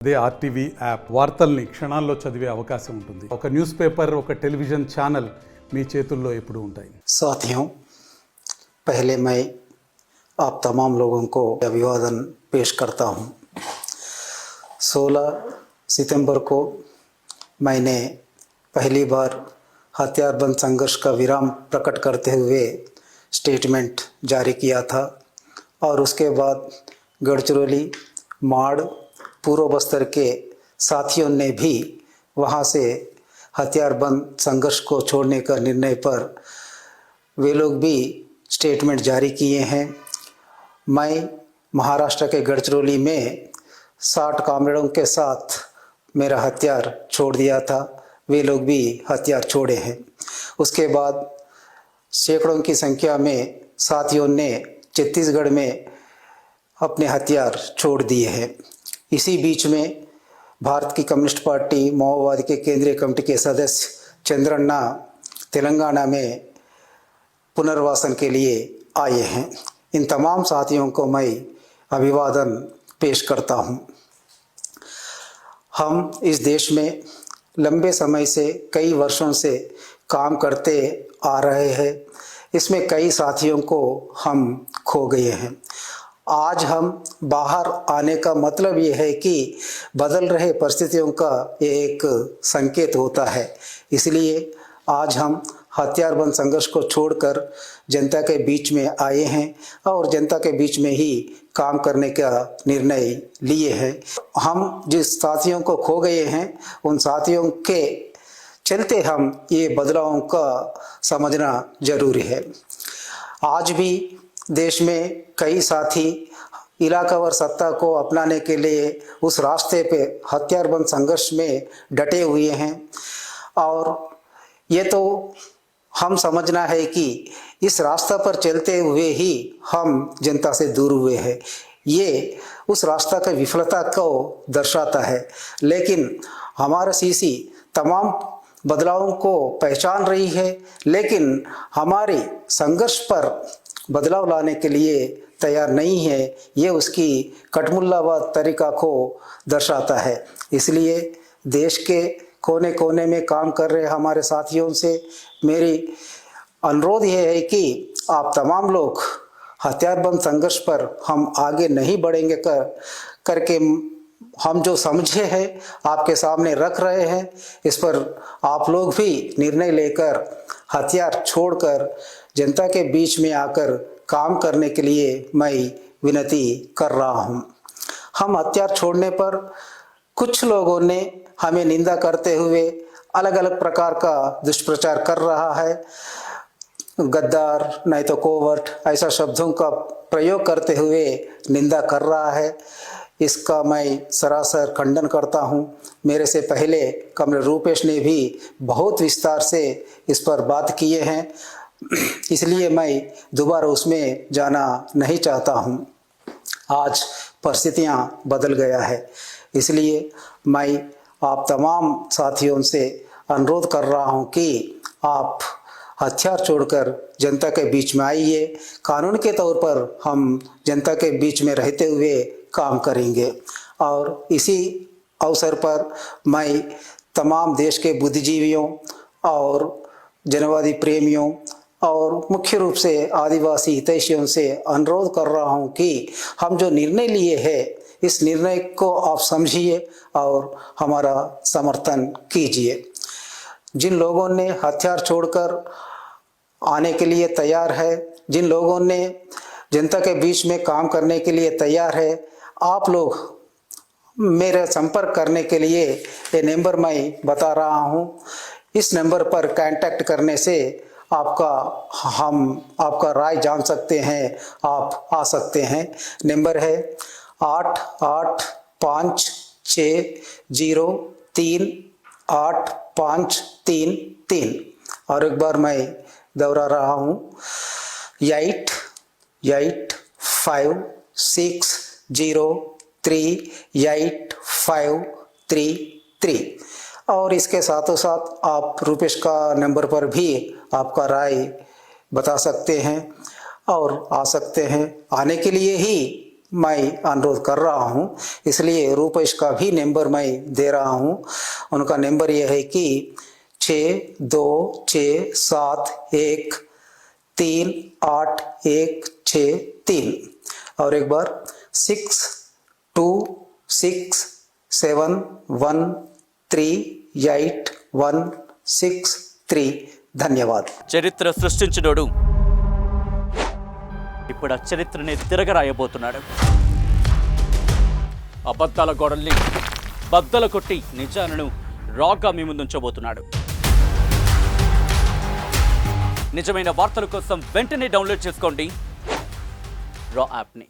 అదే RTV app వార్తల్ని క్షణాల్లో చదివే అవకాశం ఉంటుంది. ఒక న్యూస్ పేపర్, ఒక టెలివిజన్ ఛానల్ మీ చేతుల్లో ఎప్పుడూ ఉంటాయి. साथियों, पहले मैं आप तमाम लोगों को अभिवादन पेश करता हूं। 16 सितंबर को मैंने पहली बार हथियारबंद संघर्ष का विराम प्रकट करते हुए स्टेटमेंट जारी किया था और उसके बाद गढ़चिरौली, माड़, पूर्व बस्तर के साथियों ने भी वहां से हथियारबंद संघर्ष को छोड़ने का निर्णय पर वे लोग भी स्टेटमेंट जारी किए हैं। मैं महाराष्ट्र के गढ़चिरौली में 60 कामरेडों के साथ मेरा हथियार छोड़ दिया था, वे लोग भी हथियार छोड़े हैं। उसके बाद सैकड़ों की संख्या में साथियों ने छत्तीसगढ़ में अपने हथियार छोड़ दिए हैं। इसी बीच में भारत की कम्युनिस्ट पार्टी माओवादी के केंद्रीय कमेटी के सदस्य चंद्रन्ना तेलंगाना में पुनर्वासन के लिए आए हैं। इन तमाम साथियों को मैं अभिवादन पेश करता हूं। हम इस देश में लंबे समय से, कई वर्षों से काम करते आ रहे हैं। इसमें कई साथियों को हम खो गए हैं। आज हम बाहर आने का मतलब ये है कि बदल रहे परिस्थितियों का ये एक संकेत होता है। इसलिए आज हम हथियारबंद संघर्ष को छोड़कर जनता के बीच में आए हैं और जनता के बीच में ही काम करने का निर्णय लिए हैं। हम जिस साथियों को खो गए हैं, उन साथियों के चलते हम ये बदलावों का समझना जरूरी है। आज भी देश में कई साथी इलाकावार सत्ता को अपनाने के लिए उस रास्ते पे हथियारबंद संघर्ष में डटे हुए हैं और ये तो हम समझना है कि इस रास्ता पर चलते हुए ही हम जनता से दूर हुए हैं। ये उस रास्ता की विफलता को दर्शाता है। लेकिन हमारा सीसी तमाम बदलावों को पहचान रही है, लेकिन हमारे संघर्ष पर बदलाव लाने के लिए तैयार नहीं है। ये उसकी कटमुल्लावाद तरीका को दर्शाता है। इसलिए देश के कोने कोने में काम कर रहे हमारे साथियों से मेरी अनुरोध ये है कि आप तमाम लोग हथियारबंद संघर्ष पर हम आगे नहीं बढ़ेंगे करके हम जो समझे हैं आपके सामने रख रहे हैं। इस पर आप लोग भी निर्णय लेकर हथियार छोड़कर जनता के बीच में आकर काम करने के लिए मैं विनती कर रहा हूं। हम हथियार छोड़ने पर कुछ लोगों ने हमें निंदा करते हुए अलग अलग प्रकार का दुष्प्रचार कर रहा है। गद्दार, नहीं तो कोवर्ट, ऐसा शब्दों का प्रयोग करते हुए निंदा कर रहा है। इसका मैं सरासर खंडन करता हूं। मेरे से पहले कमरेड रूपेश ने भी बहुत विस्तार से इस पर बात किए हैं, इसलिए मैं दोबारा उसमें जाना नहीं चाहता हूं। आज परिस्थितियां बदल गया है, इसलिए मैं आप तमाम साथियों से अनुरोध कर रहा हूं कि आप हथियार छोड़कर जनता के बीच में आइए। कानून के तौर पर हम जनता के बीच में रहते हुए काम करेंगे। और इसी अवसर पर मैं तमाम देश के बुद्धिजीवियों और जनवादी प्रेमियों और मुख्य रूप से आदिवासी हितैषियों से अनुरोध कर रहा हूं कि हम जो निर्णय लिए हैं, इस निर्णय को आप समझिए और हमारा समर्थन कीजिए। जिन लोगों ने हथियार छोड़कर आने के लिए तैयार है, जिन लोगों ने जनता के बीच में काम करने के लिए तैयार है, आप लोग मेरे संपर्क करने के लिए ये नंबर मैं बता रहा हूँ। इस नंबर पर कांटेक्ट करने से आपका राय जान सकते हैं, आप आ सकते हैं। नंबर है 8856038533 और एक बार मैं दोहरा रहा हूँ 8856038533 और इसके साथों साथ आप रूपेश का नंबर पर भी आपका राय बता सकते हैं और आ सकते हैं। आने के लिए ही मैं अनुरोध कर रहा हूं, इसलिए रूपेश का भी नंबर मैं दे रहा हूं। उनका नंबर यह है कि 6267138163 और एक बार 6267138163। धन्यवाद। చరిత్ర సృష్టించినోడు ఇప్పుడు ఆ చరిత్రని తిరగరాయబోతున్నాడు. అబద్ధాల గోడల్ని బద్దలు కొట్టి నిజాలను రాగా మీ ముందుంచబోతున్నాడు. నిజమైన వార్తల కోసం వెంటనే డౌన్లోడ్ చేసుకోండి రా యాప్ని.